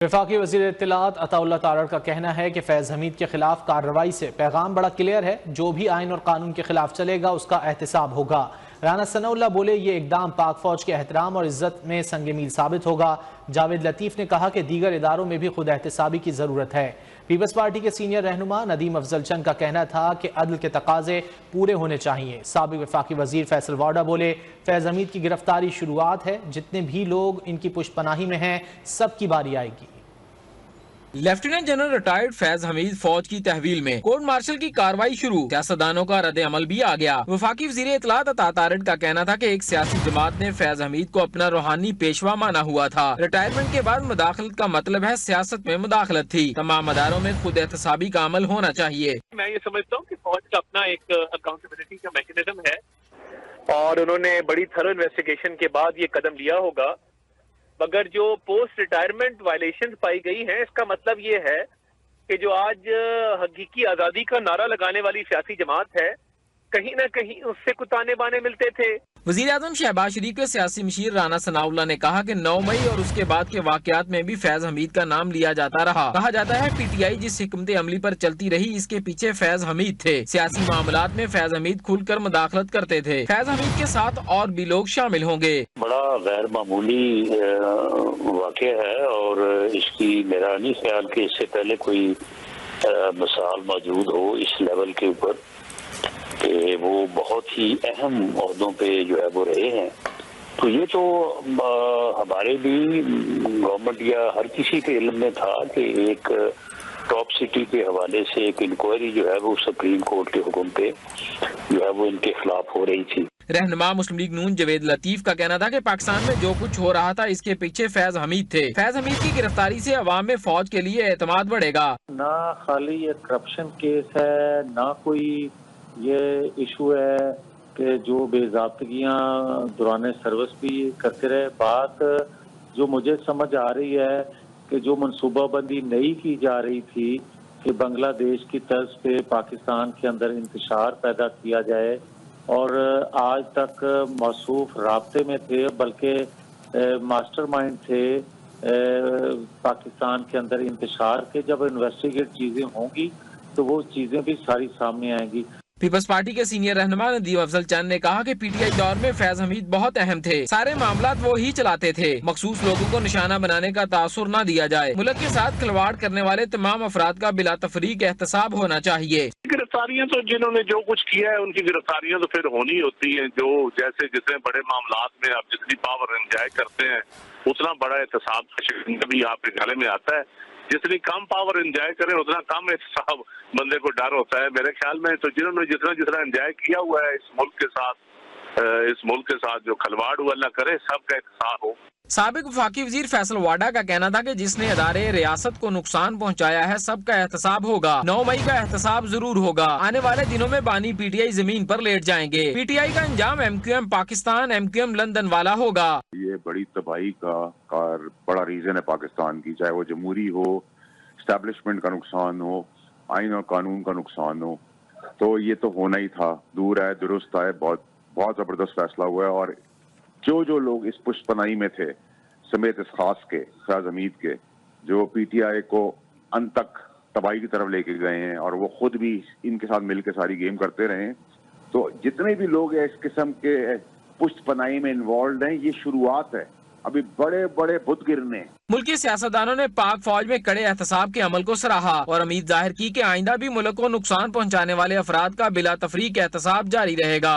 वफाकी वज़ीर इत्तलात अताउल्लाह तारड़ का कहना है कि फैज़ हमीद के खिलाफ कार्रवाई से पैगाम बड़ा क्लियर है। जो भी आइन और कानून के खिलाफ चलेगा उसका एहतसाब होगा। राना सनाउल्लाह बोले, ये इकदाम पाक फौज के एहतराम और इज्जत में संग मील साबित होगा। जावेद लतीफ़ ने कहा कि दीगर इदारों में भी खुद एहतसाबी की ज़रूरत है। पीपल्स पार्टी के सीनियर रहनुमा नदीम अफजल चंद का कहना था कि अदल के तकाजे पूरे होने चाहिए। साबिक वफाकी वज़ीर फैसल वाडा बोले, फैज़ हमीद की गिरफ्तारी शुरुआत है। जितने भी लोग इनकी पुष्पनाही में हैं सबकी बारी आएगी। Lieutenant general retired Faiz Hamid फौज की तहवील में कोर्ट मार्शल की कार्रवाई शुरू। सियासतदानों का रद्द अमल भी आ गया। वफाकी वज़ीर इत्तलात अता तारड़ का कहना था कि एक सियासी जमात ने फैज हमीद को अपना रूहानी पेशवा माना हुआ था। रिटायरमेंट के बाद मुदाखलत का मतलब है सियासत में मुदाखलत थी। तमाम अदारों में खुद एहतसाबी का अमल होना चाहिए। मैं ये समझता हूँ कि फौज का अपना एक अकाउंटेबिलिटी का मैकेनिज्म है और उन्होंने बड़ी थरो इन्वेस्टिगेशन के बाद ये कदम लिया होगा। मगर जो पोस्ट रिटायरमेंट वायलेशन पाई गई हैं, इसका मतलब ये है कि जो आज हकीकी आज़ादी का नारा लगाने वाली सियासी जमात है, कहीं ना कहीं उससे कुछ ताने बाने मिलते थे। वज़ीर आज़म शहबाज शरीफ के सियासी मशीर राना सनाउल्लाह ने कहा कि 9 मई और उसके बाद के वाकयात में भी फैज हमीद का नाम लिया जाता रहा। कहा जाता है पीटीआई जिस हिकमत अमली पर चलती रही, इसके पीछे फैज हमीद थे। सियासी मामलात में फैज हमीद खुलकर मुदाखलत करते थे। फैज हमीद के साथ और भी लोग शामिल होंगे। बड़ा गैर मामूली वाक़या है और इसकी मेरा नहीं ख्याल कि इससे पहले कोई मिसाल मौजूद हो इस लेवल के ऊपर कि वो बहुत ही अहम ओहदों पे जो है वो रहे हैं। तो ये तो हमारे भी गवर्नमेंट या हर किसी के इल्म में था कि एक टॉप सिटी के हवाले से एक इंक्वायरी जो है वो सुप्रीम कोर्ट के हुक्म पे जो है वो इनके खिलाफ हो रही थी। रहनुमा मुस्लिम लीग नून जावेद लतीफ का कहना था कि पाकिस्तान में जो कुछ हो रहा था इसके पीछे फैज हमीद थे। फैज हमीद की गिरफ्तारी से अवाम में फौज के लिए एतमाद बढ़ेगा। ना खाली ये करप्शन केस है, ना कोई ये इशू है कि जो बेज़ाब्तगियाँ दौरान सर्विस भी करते रहे। बात जो मुझे समझ आ रही है कि जो मनसूबाबंदी नई की जा रही थी कि बांग्लादेश की तर्ज पे पाकिस्तान के अंदर इंतशार पैदा किया जाए, और आज तक मौसूफ राब्ते में थे, बल्कि मास्टरमाइंड थे पाकिस्तान के अंदर इंतशार के। जब इन्वेस्टिगेट चीज़ें होंगी तो वो चीज़ें भी सारी सामने आएंगी। पीपल्स पार्टी के सीनियर रहनुमा नदीम अफजल चंद ने कहा कि पीटीआई दौर में फैज हमीद बहुत अहम थे। सारे मामलात वो ही चलाते थे। मखसूस लोगों को निशाना बनाने का तासुर न दिया जाए। मुल्क के साथ खिलवाड़ करने वाले तमाम अफराद का बिला तफरीक एहतसाब होना चाहिए। गिरफ्तारियां तो जिन्होंने जो कुछ किया है उनकी गिरफ्तारियां तो फिर होनी होती हैं। जो जैसे जितने बड़े मामलात में आप जितनी पावर एंजॉय करते हैं उतना बड़ा एहतसाब भी आपके गले में आता है। जितनी कम पावर एंजॉय करें उतना कम एहतसाब बंदे को डर होता है। मेरे ख्याल में तो जिन्होंने जितना एंजॉय किया हुआ है इस मुल्क के साथ जो खलवाड़ हुआ, अल्लाह करे सबका एहतसाब हो। साबिक वफाकी वज़ीर फैसल वाडा का कहना था कि जिसने अदारे रियासत को नुकसान पहुंचाया है सबका एहतसाब होगा। 9 मई का एहतसाब जरूर होगा। आने वाले दिनों में बानी पीटीआई जमीन पर लेट जाएंगे। पीटीआई का अंजाम MQM पाकिस्तान MQM लंदन वाला होगा। ये बड़ी तबाही का बड़ा रीजन है पाकिस्तान की, चाहे वो जमहूरी हो, एस्टेब्लिशमेंट का नुकसान हो, आइन और कानून का नुकसान हो, तो ये तो होना ही था। दूर है दुरुस्त है, बहुत जबरदस्त फैसला हुआ है। और जो लोग इस पुष्पनाही में थे समेत इस खास के फैज हमीद के, जो पीटीआई को अंत तक तबाही की तरफ लेके गए हैं और वो खुद भी इनके साथ मिलकर सारी गेम करते रहे हैं, तो जितने भी लोग इस किस्म के पुष्पनाही में इन्वॉल्व हैं, ये शुरुआत है। अभी बड़े बड़े बुत गिरने। मुल्की सियासतदानों ने पाक फौज में कड़े एहतसाब के अमल को सराहा और उम्मीद जाहिर की कि आइंदा भी मुल्क को नुकसान पहुंचाने वाले अफराद का बिला तफरीक एहतसाब जारी रहेगा।